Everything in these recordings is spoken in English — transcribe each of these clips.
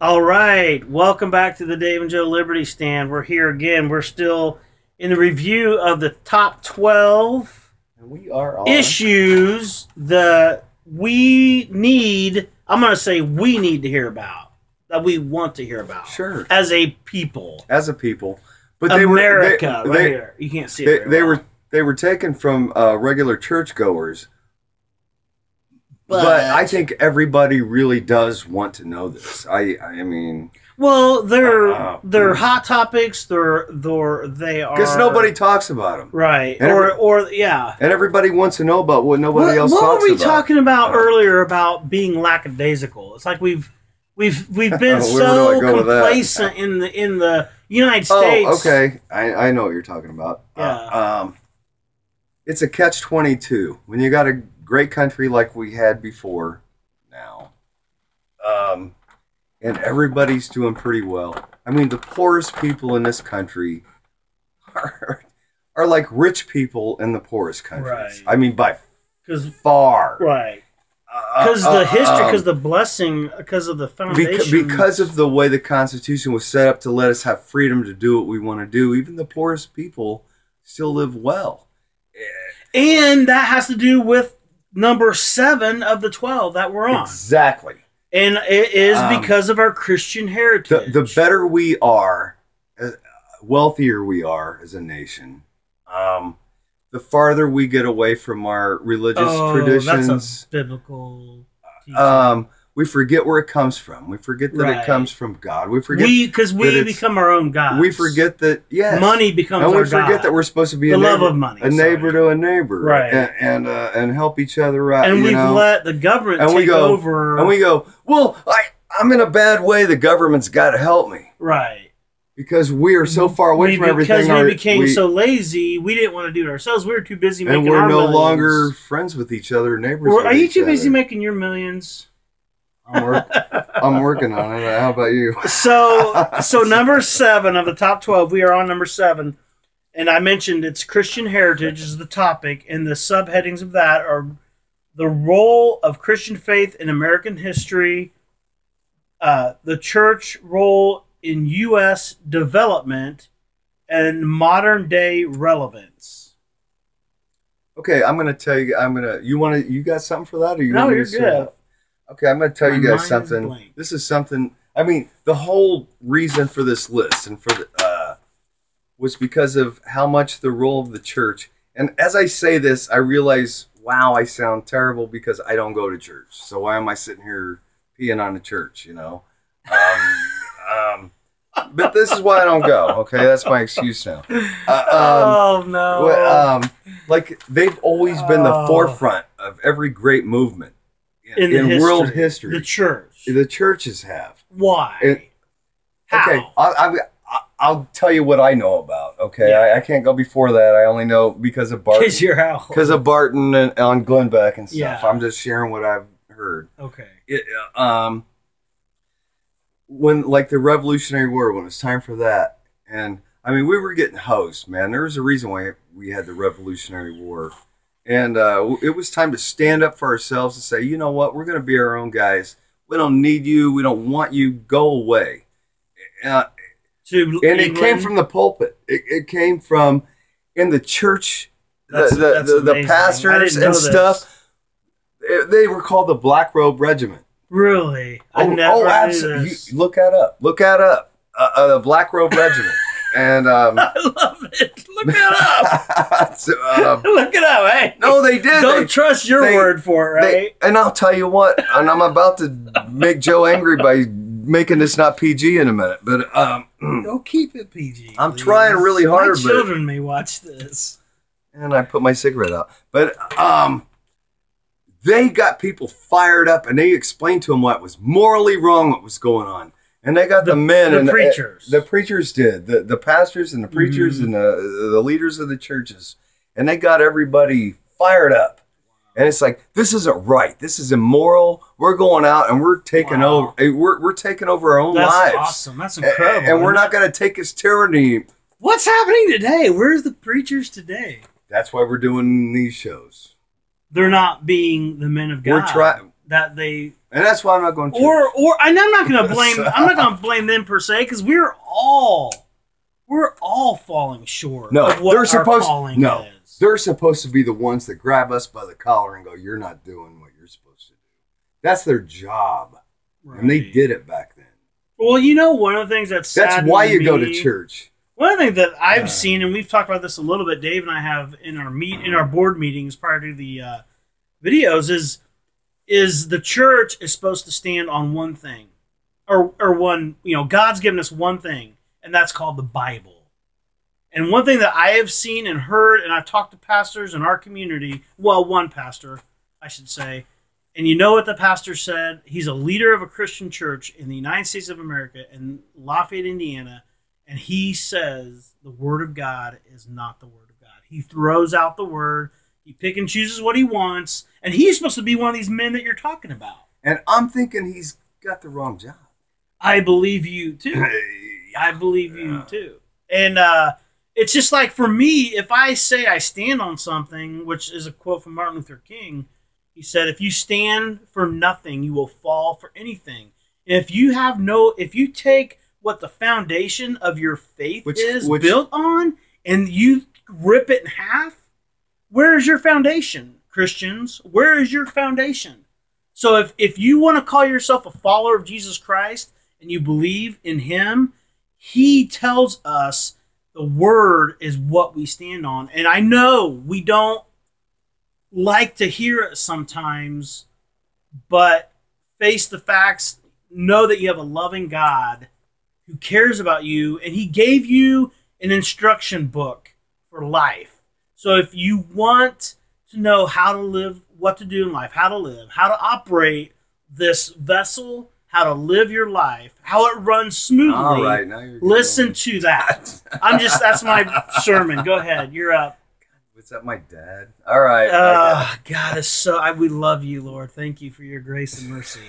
All right, welcome back to the Dave and Joe Liberty Stand. We're here again. We're still in the review of the top 12 And we are on issues that we need, I'm going to say we need to hear about, that we want to hear about. Sure. As a people. As a people. But America, right here. You can't see it very well. They were taken from regular churchgoers. But I think everybody really does want to know this. I mean, well, they're hot topics. They are because nobody talks about them, right? And and everybody wants to know about what nobody else talks about. What were we talking about earlier about being lackadaisical? It's like we've been so complacent in the United States. Oh, okay, I know what you're talking about. Yeah. It's a catch-22 when you got a great country like we had before now, and everybody's doing pretty well. I mean, the poorest people in this country are like rich people in the poorest countries. Right. I mean, by far. Right. Because the history, because the blessing, because of the foundation. Because of the way the Constitution was set up to let us have freedom to do what we want to do, even the poorest people still live well. And that has to do with number 7 of the 12 that we're on. Exactly. And it is because of our Christian heritage. The better we are, wealthier we are as a nation, the farther we get away from our religious traditions. That's a biblical teaching. We forget where it comes from. We forget that it comes from God. We forget because we become our own gods. We forget that money becomes our God. And we forget that we're supposed to be love of money, neighbor to a neighbor, right? And help each other out. And we've let the government take over. And we go, well, I'm in a bad way. The government's got to help me, right? Because we are so far away from everything. Because we became so lazy, we didn't want to do it ourselves. We were too busy making our millions. And we're no millions. longer friends with each other, neighbors. Are you too busy making your millions? I'm working on it. How about you? So number 7 of the top 12, we are on number 7, and I mentioned it's Christian heritage is the topic, and the subheadings of that are the role of Christian faith in American history, the church role in U.S. development, and modern day relevance. Okay, I'm going to tell you. You got something for that, or you? No, you're good. Okay, I'm going to tell you guys something. This is something. I mean, the whole reason for this list and for was because of how much the role of the church. And as I say this, I realize, wow, I sound terrible because I don't go to church. So why am I sitting here peeing on the church? You know. But this is why I don't go. Okay, that's my excuse now. Oh no! Like they've always been the forefront of every great movement. In world history, the churches have. Why? How? Okay, I'll tell you what I know about. Okay, yeah. I can't go before that. I only know because of Barton. Because of Barton and on Glenbeck and stuff. Yeah. I'm just sharing what I've heard. Okay. When like the Revolutionary War, when it was time for that, and I mean we were getting hosed, man. There was a reason why we had the Revolutionary War. And it was time to stand up for ourselves and say, you know what, we're going to be our own guys. We don't need you. We don't want you. Go away. And it came from the pulpit. It came from in the church, the pastors and stuff. They were called the Black Robe Regiment. Really? I never knew this. Look that up. Look that up. The Black Robe Regiment. And I love it. Look it up. Look it up, hey. No, they did. Don't trust your word for it, right? And I'll tell you what, and I'm about to make Joe angry by making this not PG in a minute, but don't keep it PG. I'm trying really hard. My children may watch this. And I put my cigarette out, but they got people fired up, and they explained to them what was morally wrong, what was going on. And they got the men and preachers. The preachers did. The pastors and the preachers and the leaders of the churches. And they got everybody fired up. And it's like, this isn't right. This is immoral. We're going out and we're taking over. We're taking over our own lives. That's awesome. That's incredible. And we're not going to take this tyranny. What's happening today? Where's the preachers today? That's why we're doing these shows. They're not being the men of God that they And that's why I'm not going to church. And I'm not going to blame. I'm not going to blame them per se, because we're all falling short. No, of what they're supposed. Our calling No, is. they're supposed to be the ones that grab us by the collar and go, "You're not doing what you're supposed to do." That's their job, Right. and they did it back then. Well, one of the things that's why you go to church. One of the things that I've seen, and we've talked about this a little bit, Dave and I have in our board meetings prior to the videos, is the church is supposed to stand on one thing, or one. God's given us one thing, and that's called the Bible. And one thing that I have seen and heard, and I've talked to pastors in our community. Well, one pastor, I should say. And you know what the pastor said? He's a leader of a Christian church in the United States of America in Lafayette, Indiana. And he says the Word of God is not the Word of God. He throws out the Word. He pick and chooses what he wants. And he's supposed to be one of these men that you're talking about. And I'm thinking he's got the wrong job. I believe you, too. I believe you, too. And it's just like, for me, if I say I stand on something, which is a quote from Martin Luther King, he said, if you stand for nothing, you will fall for anything. And if you take what the foundation of your faith is built on, and you rip it in half, where is your foundation, Christians? Where is your foundation? So if you want to call yourself a follower of Jesus Christ and you believe in him, he tells us the Word is what we stand on. And I know we don't like to hear it sometimes, but face the facts. Know that you have a loving God who cares about you, and he gave you an instruction book for life. So if you want to know how to live, what to do in life, how to live, how to operate this vessel, how to live your life, how it runs smoothly, all right, now you're listen to that. That's my sermon. Go ahead. You're up. Was that my dad? All right. God, we love you, Lord. Thank you for your grace and mercy.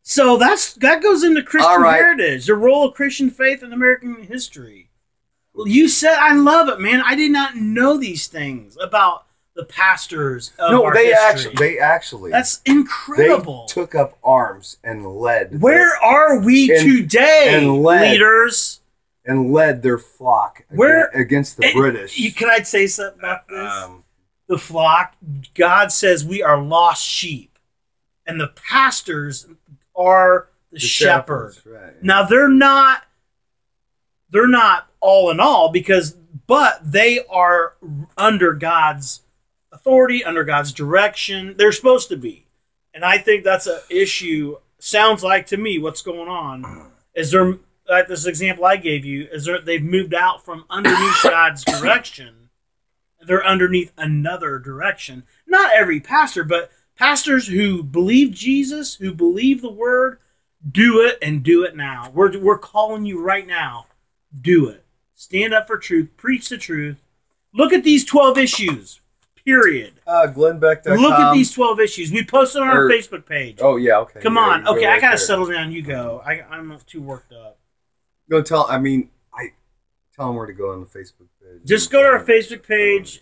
So that goes into Christian heritage, the role of Christian faith in American history. Well, you said, I love it, man. I did not know these things about the pastors of our history. They actually. That's incredible. They took up arms and led. Where are we today, leaders? And led their flock against the British. Can I say something about this? The flock, God says we are lost sheep. And the pastors are the shepherds. Right. Now, they're not all in all, but they are under God's authority, under God's direction. They're supposed to be. And I think that's an issue. Sounds like to me what's going on is there. Like this example I gave you, they've moved out from underneath God's direction. They're underneath another direction. Not every pastor, but pastors who believe Jesus, who believe the Word, do it and do it now. We're calling you right now. Do it. Stand up for truth. Preach the truth. Look at these 12 issues. Period. GlennBeck.com. Look at these 12 issues. We posted on our Facebook page. Oh, yeah, okay. Come on. Okay, I got to settle down. You go. I'm too worked up. Tell them where to go on the Facebook page. Just go to our Facebook page.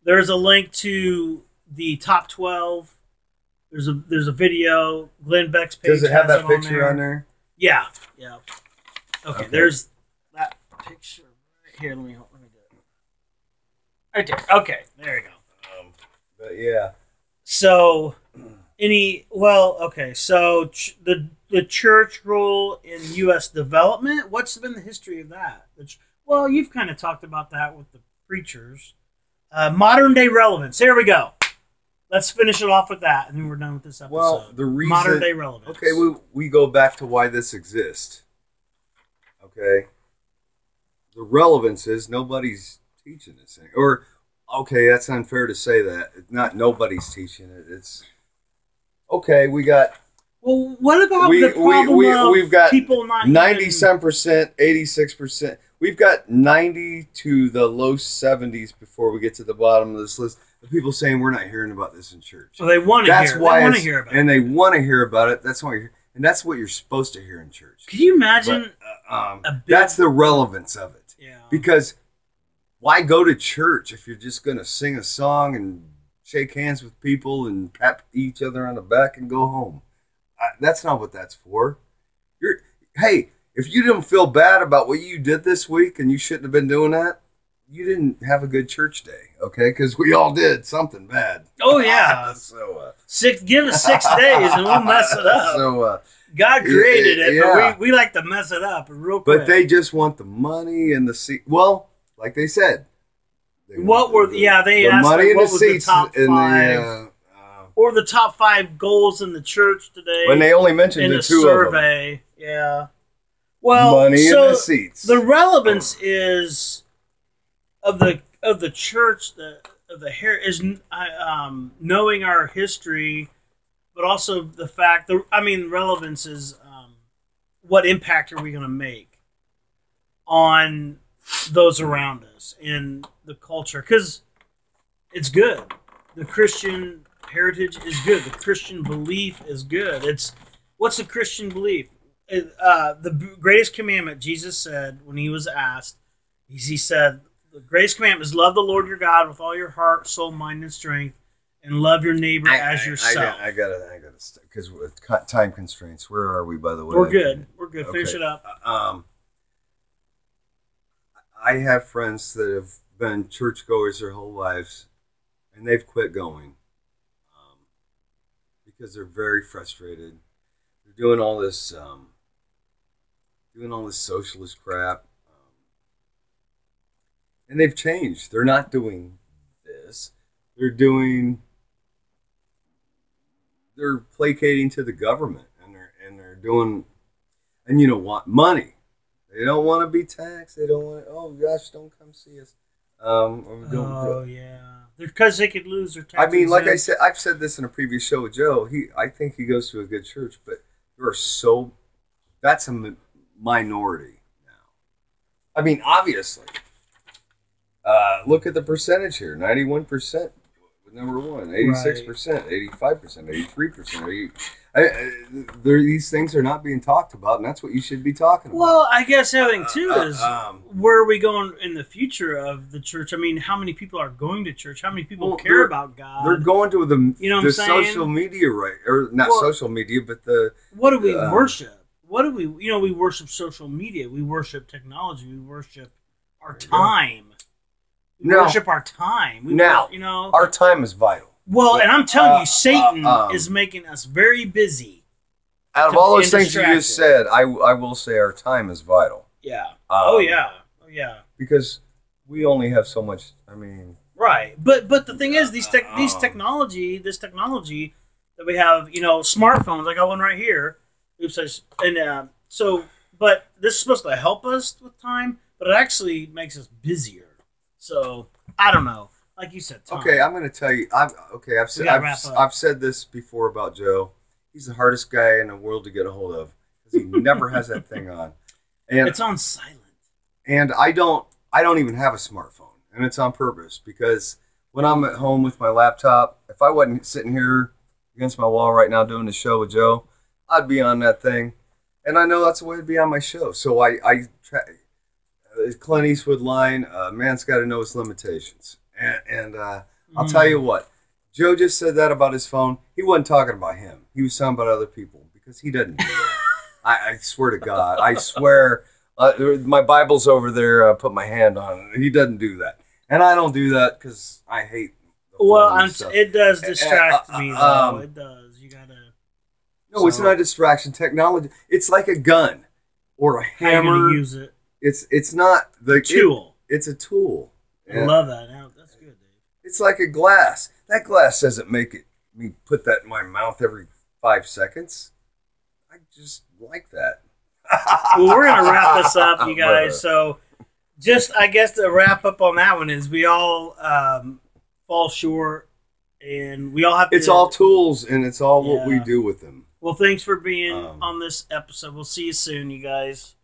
There's a link to the top 12. There's a video. Glenn Beck's page. Does it have that picture on there? Yeah. Okay. There's that picture right here. Let me do it. Right there. Okay. There you go. But yeah. So So the church role in U.S. development. What's been the history of that? Well, you've kind of talked about that with the preachers. Modern day relevance. There we go. Let's finish it off with that, and then we're done with this episode. Well, the reason modern day relevance. Okay, we go back to why this exists. Okay, the relevance is nobody's teaching this thing, or okay, that's unfair to say that. Not nobody's teaching it. It's okay. We got. Well, what about the problem we've got people not 97%, 86%. We've got 90 to the low 70s before we get to the bottom of this list of people saying we're not hearing about this in church. So they want to hear. They want to hear about it, and they want to hear about it. That's why, and that's what you're supposed to hear in church. Can you imagine? That's the relevance of it. Yeah. Because why go to church if you're just going to sing a song and shake hands with people and pat each other on the back and go home. That's not what that's for. Hey, if you didn't feel bad about what you did this week and you shouldn't have been doing that, you didn't have a good church day, okay? Because we all did something bad. Oh, yeah. So give us 6 days and we'll mess it up. So God created it, yeah. but we like to mess it up real quick. But they just want the money and the seat. Well, like they said. They asked money and what the was seats the top in 5. Or the top 5 goals in the church today. When they only mentioned the 2 survey. of them. Yeah. Well, money and the seats. The relevance is of the church, knowing our history, but also the fact relevance is what impact are we going to make on those around us in the culture? Because it's good. The Christian heritage is good. The Christian belief is good. What's the Christian belief? The greatest commandment, Jesus said when he was asked, he said, the greatest commandment is love the Lord your God with all your heart, soul, mind, and strength, and love your neighbor as yourself. I gotta because with time constraints. Where are we, by the way? We're good. Okay. Finish it up. I have friends that have been churchgoers their whole lives, and they've quit going because they're very frustrated. They're doing all this socialist crap. And they've changed. They're not doing this. They're placating to the government, and they're doing, and want money. They don't want to be taxed. They don't want. Oh gosh, don't come see us. Yeah, because they could lose their tax. I mean, like I said, I've said this in a previous show with Joe. I think he goes to a good church, but that's a minority now. I mean, obviously. Look at the percentage here: 91%, number one; 86%, 85%, 83%. These things are not being talked about, and that's what you should be talking about. Well, I guess the other thing too is where are we going in the future of the church? I mean, how many people are going to church? How many people care about God? They're going to the social media, right? Or not social media, but the. What do we worship? What do we? We worship social media. We worship technology. We worship our time. We worship our time. Our time is vital. Well, and I'm telling you, Satan is making us very busy. Out of all those things you just said, I will say our time is vital. Yeah. Yeah. Because we only have so much. I mean. Right, but the thing is, this technology that we have, smartphones. I got one right here. But this is supposed to help us with time, but it actually makes us busier. So I don't know. Like you said, time. Okay, I'm going to tell you. I've said this before about Joe. He's the hardest guy in the world to get a hold of because he never has that thing on, and it's on silent. And I don't even have a smartphone, and it's on purpose because when I'm at home with my laptop, if I wasn't sitting here against my wall right now doing the show with Joe, I'd be on that thing, and I know that's the way it'd be on my show. So I try. Clint Eastwood line, man's got to know his limitations. And I'll tell you what, Joe just said that about his phone. He wasn't talking about him. He was talking about other people because he doesn't do that. I swear to God. I swear. My Bible's over there. I put my hand on it. He doesn't do that. And I don't do that because I hate the phone stuff. It does distract me, though. It does. You got to. No, it's not a distraction. Technology, it's like a gun or a hammer. How you gonna use it? It's not the tool. It's a tool. I love that. That's good, Dave. It's like a glass. That glass doesn't make me put that in my mouth every 5 seconds. I just like that. Well, we're gonna wrap this up, you guys. So, just I guess the wrap up on that one is we all fall short, and we all have to. It's all tools, and it's all what we do with them. Well, thanks for being on this episode. We'll see you soon, you guys.